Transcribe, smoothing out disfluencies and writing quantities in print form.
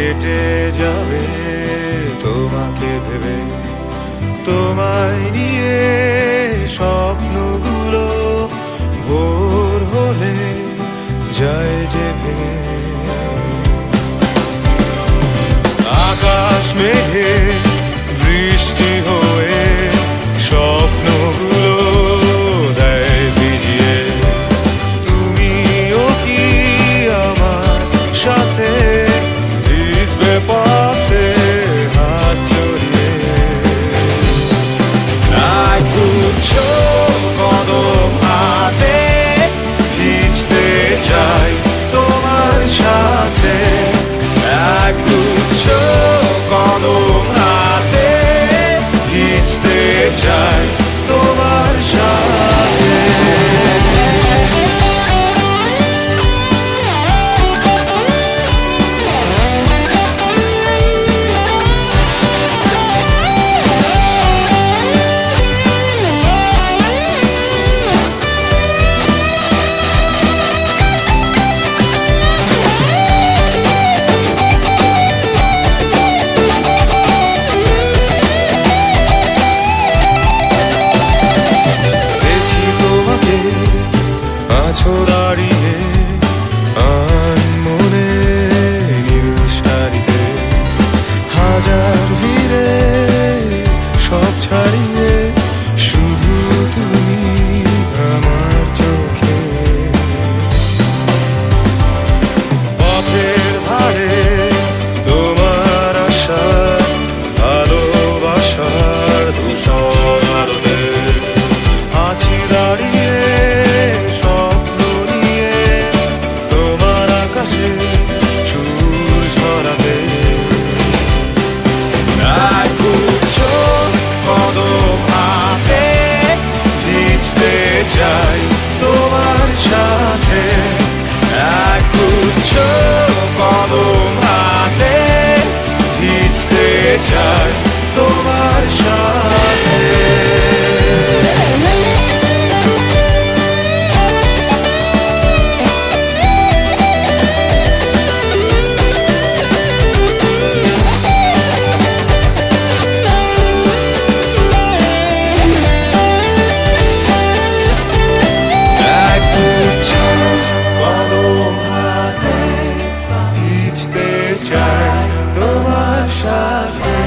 কেটে যাবে তোমাকে ভেবে, তোমায় নিয়ে স্বপ্নগুলো ভোর হলে যায় যে ভেঙে। আকাশ মেঘে বৃষ্টি হয়ে স্বপ্নগুলো দেয় ভিজিয়ে, তুমিও কি আমার সাথে ভিজবে পথে হাত জড়িয়ে। একগুচ্ছ কদম হাতে ভিজতে চাই তোমার সাথে, একগুচ্ছ কদম হাতে ভিজতে চাই তোমার সাথে। আছো দাঁড়িয়ে আনমনে নীল শাড়িতে, হাজার ভিড়ে সব ছাড়িয়ে শুধু তুমি আমার চোখে। পথের ধারে তোমার আশা ভালোবাসার ধূসর আলোতে আছি দাঁড়িয়ে সুর ঝরাতে। একগুচ্ছ কদম হাতে ভিজতে চাই তোমার সাথে, একগুচ্ছ কদম হাতে ভিজতে চাই তোমার সাথে। ভিজতে চাই তোমার সাথে।